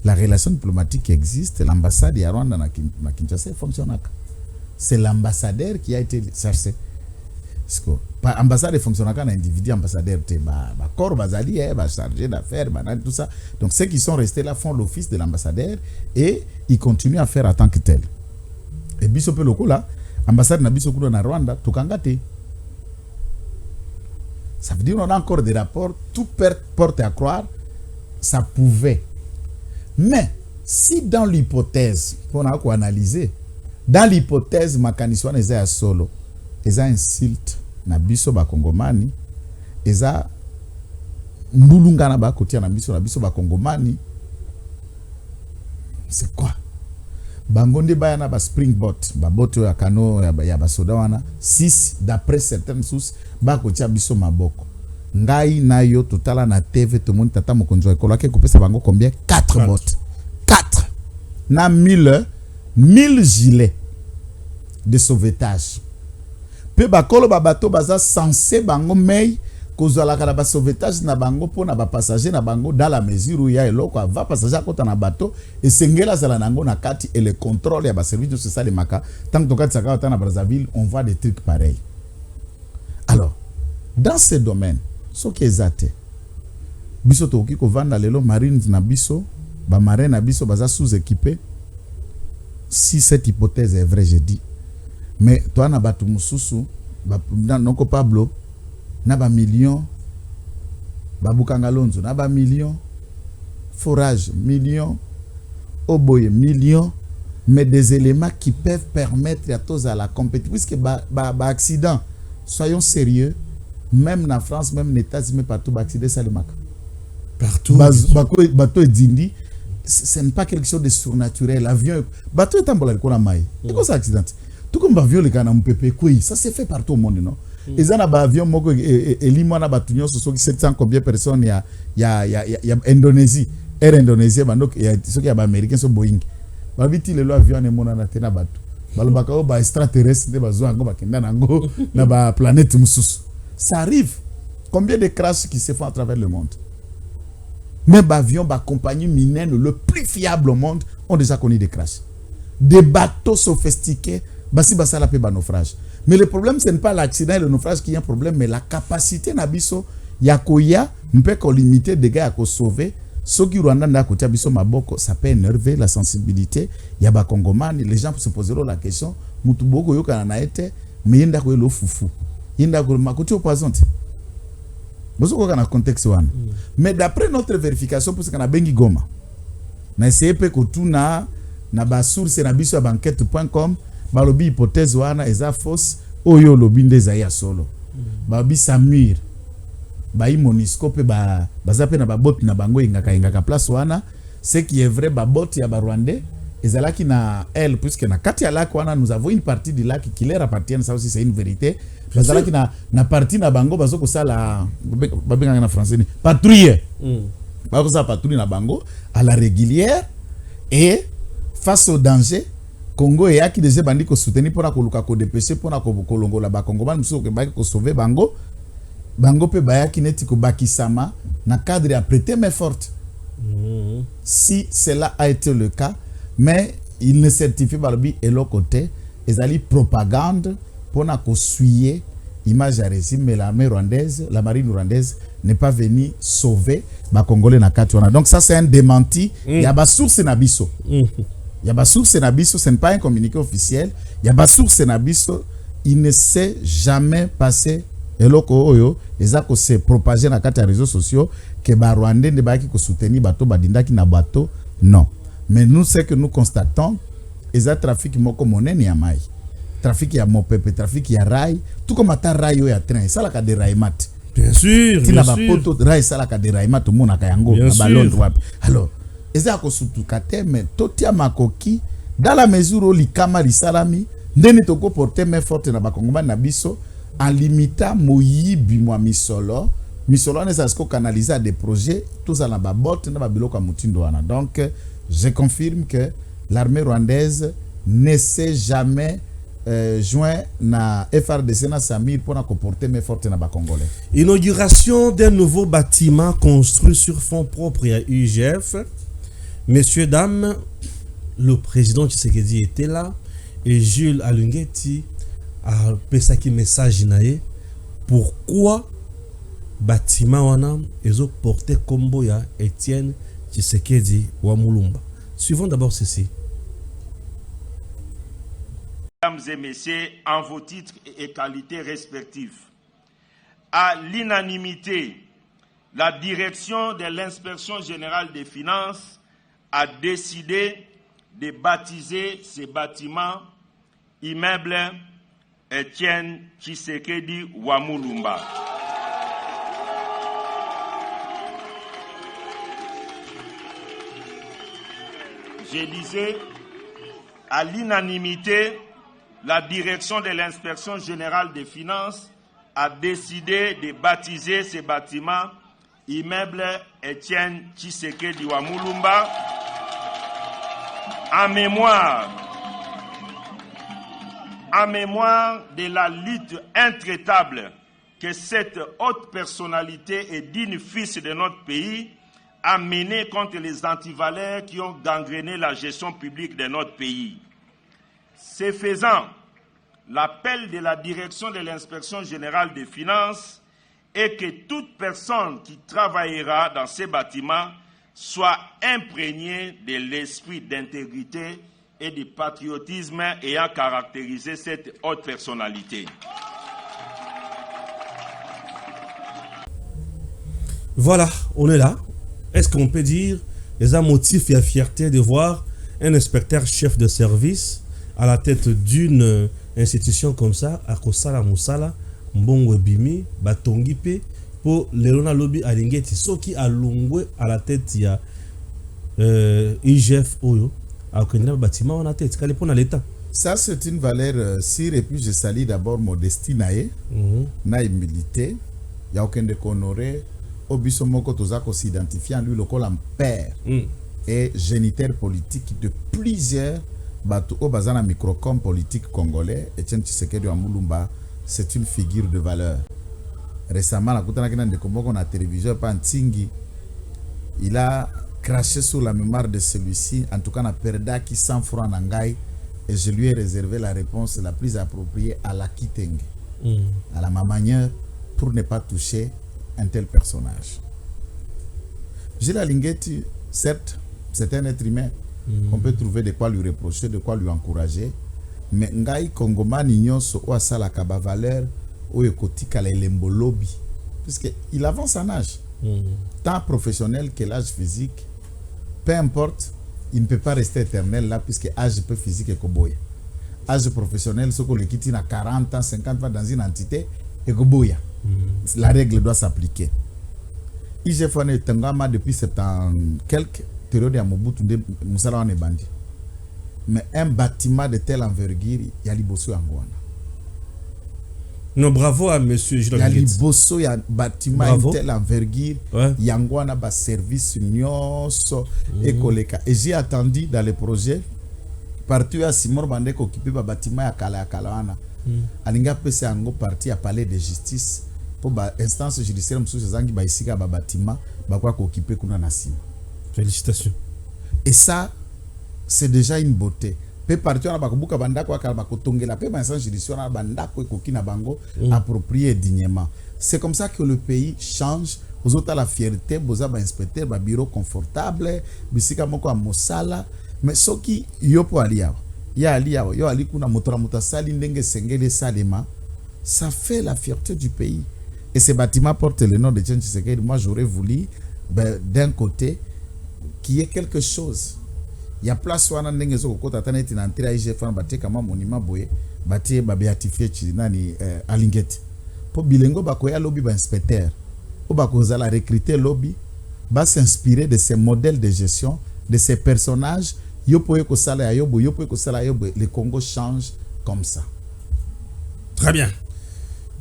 La relation diplomatique existe, l'ambassade ya Rwanda na Kinshasa fonctionne. C'est l'ambassadeur qui a été cherché. Parce que l'ambassade fonctionne comme un individu ambassadeur, corps bazali, chargé d'affaires, tout ça. Donc ceux qui sont restés là font l'office de l'ambassadeur et ils continuent à faire en tant que tel. Et biso pe loko là, ambassade na biso kudo na Rwanda, tukangate. Ça veut dire qu'on a encore des rapports, tout porte à croire, ça pouvait. Mais si dans l'hypothèse, on a quoi analyser, dans l'hypothèse, makaniswa neza ya solo, eza insulte na biso ba kongomani, eza mbulunga na ba kotia na biso ba kongomani, c'est quoi? Bangonde baya na ba springboat, ba boto ya kano ya ba soda wana, 6 d'après certaines sources, ba kotia biso maboko. Ngai na yo totala na TV tout monde tata mokonzo ekola ke kopesa bango combien? 4 bottes. 4 na 1000 gilets de sauvetage. Pe bakolo ba bateau baza censé bango mei kozala ka ba sauvetage na bango po na ba passager na bango dans la mesure où il y a eloko va passager kota na bateau et sengela zala nango na kati et le contrôle ya ba service de ça les maka tant que tokati saka na Brazzaville on voit des trucs pareils. Alors dans ce domaine ce qui est zate biso to ki ko vanda lelo marines na biso ba marin na biso baza sous-équipé. Si cette hypothèse est vraie, je dis. Mais toi na batu mususu ba noko Pablo na ba million ba Bukangalonzo na ba million forage million oboye million, mais des éléments qui peuvent permettre à tous à la compétition puisque ba accident, soyons sérieux, même en France, même en États-Unis, partout ba accident ça le mac partout bateau est dindi. Ce n'est pas quelque chose de surnaturel. L'avion, bateau est en bola ko na mai. C'est quoi ça accident? Tout comme avion le kana mpepe quoi, ça se fait partout au monde non. Et ça na ba avion moko et limo na batunyo so qui 700 combien personnes il y a Indonésie, Air Indonésie bando il y a ceux qui a ba américain so Boeing. Ba viti le avion ne mona na tena bateau. Balobaka o ba extraterrestre de bazo ngo bakenda nango na ba planète mususu. Ça arrive. Combien de crashs qui se font à travers le monde? Même avions, compagnie minière le plus fiable au monde ont déjà connu des crashs. Des bateaux sophistiqués, basala pe ba naufrage. Mais le problème ce n'est pas l'accident et le naufrage qui est un problème, mais la capacité nabiso yakoya mpe ko limiter des gars à ko sauver. Ceux qui Rwanda na kotia biso maboko, ça peut énerver la sensibilité. Ya ba Kongomani, les gens se poseront la question, mutu boko yo kana na ete, mais yenda ko lo fufu. Yenda ko makoti au poisson. Bozo na contexte wana. Mais d'après notre vérification pour ce qu'on a bengi Goma. Na essayé pe kotuna na ba source na biso banquette.com ba lobi hypothèse wana eza fausse oyo lobi ndeza ya solo. Ba bi Samir ba i Monisco pe ba zape na ba bot na bango ingaka place wana ce qui est vrai ba bot ya ba Rwandais ezalaki na elle puisque na kati ya lac wana nous avons une partie du lac qui leur appartient, ça aussi c'est une vérité. Bazalaki na partie na bango bazoko sala babenga na français ni patrouille. Bazoko sala patrouille na bango à la régulière et face au danger Congo et qui déjà bandi ko soutenir pour koluka ko dépêcher pour ko kolongola ba Congo ban muso ke ba ko sauver bango pe ba ki neti ko bakisama na cadre à prêter main forte. Si cela a été le cas, mais il ne certifie pas le but et l'autre côté ils allaient propagande pour na ko suyer image à régime, mais l'armée rwandaise, la marine rwandaise n'est pas venue sauver ba Congolais na Katouana. Donc ça c'est un démenti. Il y a ba source na biso. Il y a ba source na biso, ce n'est pas un communiqué officiel. Il y a ba source na biso, il ne s'est jamais passé eloko oyo ezako se propager na kati ya réseaux sociaux que ba Rwandais ne ba ki ko soutenir bato badindaki na bato. Non. Mais nous ce que nous constatons, eza trafic moko monene ya mai. Trafic ya mopepe, trafic ya rail, tout comme ata rail ya train, ça la ka dérailement. Bien sûr, bien sûr. Tina ba poto rail ça la ka dérailement tout monde ka yango na ballon droit. Alors, eza ko sutukate mais totia makoki dans la mesure où likama lisalami ndeni toko porter main forte na bakongoma na biso en limitant moyibi mwa misolo ne ça se canaliser à des projets tout ça na ba bot na ba biloko mutindo wana. Donc je confirme que l'armée rwandaise ne s'est jamais joint na FRDC na Samir pour comporter mes fortes na ba Congolais. Inauguration d'un nouveau bâtiment construit sur fonds propres à UGF. Messieurs, dames, le président Tshisekedi était là et Jules Alungeti a pesaki message naé pourquoi bâtiment wana ezo porter kombo ya Etienne Tshisekedi wa Mulumba. Suivons d'abord ceci. Mesdames et messieurs, en vos titres et qualités respectifs, à l'unanimité, la direction de l'inspection générale des finances a décidé de baptiser ces bâtiments immeubles Etienne Tshisekedi wa Mulumba. Je disais, à l'unanimité, la direction de l'inspection générale des finances a décidé de baptiser ces bâtiments immeubles Etienne Tshisekedi wa Mulumba en mémoire de la lutte intraitable que cette haute personnalité et digne fils de notre pays a menée contre les antivaleurs qui ont gangréné la gestion publique de notre pays. Ce faisant, l'appel de la direction de l'inspection générale des finances est que toute personne qui travaillera dans ces bâtiments soit imprégnée de l'esprit d'intégrité et de patriotisme ayant caractérisé cette haute personnalité. Voilà, on est là. Est-ce qu'on peut dire les motifs et la fierté de voir un inspecteur chef de service à la tête d'une institution comme ça, à Kosala Moussala, Mbongo Bimi, Batongi Pe, pour Léona Lobby Alingeti, ceux qui a longé à la tête, il y a IGF Oyo, à un bâtiment à la tête, qu'elle est pour l'État. Ça, c'est une valeur sûre, et puis je salue d'abord Modestie Naé, Naé milité, il n'y a aucun de honoré, Obisomoko Tozako s'identifie en lui le collant père et géniteur politique de plusieurs bateaux au bazana microcom politique congolais. Etienne Tshisekedi wa Mulumba, c'est une figure de valeur. Récemment, la Koutana de Komoko na télévision Pantingi, il a craché sur la mémoire de celui-ci, en tout cas na perda qui 100 francs nangai, et je lui ai réservé la réponse la plus appropriée à la Kitenge, à la manière pour ne pas toucher un tel personnage. Gilles Alingeti, certes, c'est un être humain. On peut trouver de quoi lui reprocher, de quoi lui encourager. Mais Ngai Kongomani nyonso o asala kaba valeur o ekotika la lembo lobby puisqu'il avance en âge. Tant professionnel que l'âge physique, peu importe, il ne peut pas rester éternel là, puisque l'âge peu physique est koboya. Âge professionnel, ce qu'on le quitte à 40 ans, 50 ans dans une entité, est koboya. La règle doit s'appliquer. IGF est Tangama depuis 70 quelques périodes à Mobutu de Moussala on est bandit. Mais un bâtiment de telle envergure, il y a l'Ibosso Angwana. Non, bravo à monsieur Gilles. Il y a l'Ibosso, il y a un bâtiment de telle envergure, il y a un service nyonso et koleka. Et j'ai attendu dans les projets, partout à Simon Bandek occupé par bâtiment à Kalawana. Alinga pese ango parti à palais de justice pour instance judiciaire msou zangi ba isika ba bâtiment ba kwa occupé kuna na sima. Félicitations. Et ça c'est déjà une beauté. Pe parti on ba kubuka bandako akala ba kotongela pe ba instance judiciaire na bandako ekoki na bango approprié dignement. C'est comme ça que le pays change. Aux autres la fierté, boza ba inspecteur ba bureau confortable, bisika moko a mosala, mais soki yopo aliao. Ya aliao, yo ali kuna motora mutasali ndenge sengele salema. Ça fait la fierté du pays. Et ces bâtiments portent le nom de Tchétché Tshisekedi. Moi, j'aurais voulu, d'un côté, qu'il y ait quelque chose. Il y a place où on a des gens qui ont été en train de faire un monument qui est béatifié à Linguette. Pour Bilingo, il y a un lobby inspecteur. Il y a recruter lobby, va s'inspirer de ces modèles de gestion, de ces personnages. Le Congo change comme ça. Très bien.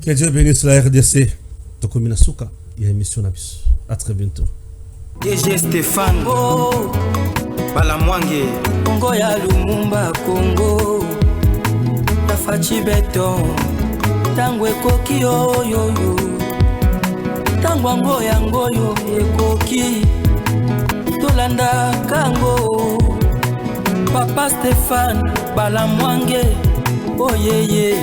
Que Dieu bénisse la RDC. Tokomina Souka, il y a une émission Nabis. À très bientôt. DG Stéphane Balamwange Congo ya Lumumba Congo Tafachi Beton Tangwe Koki yo Tangwa ngoyo Ekoki Tolanda Kango Papa Stéphane Balamwange Oh yeah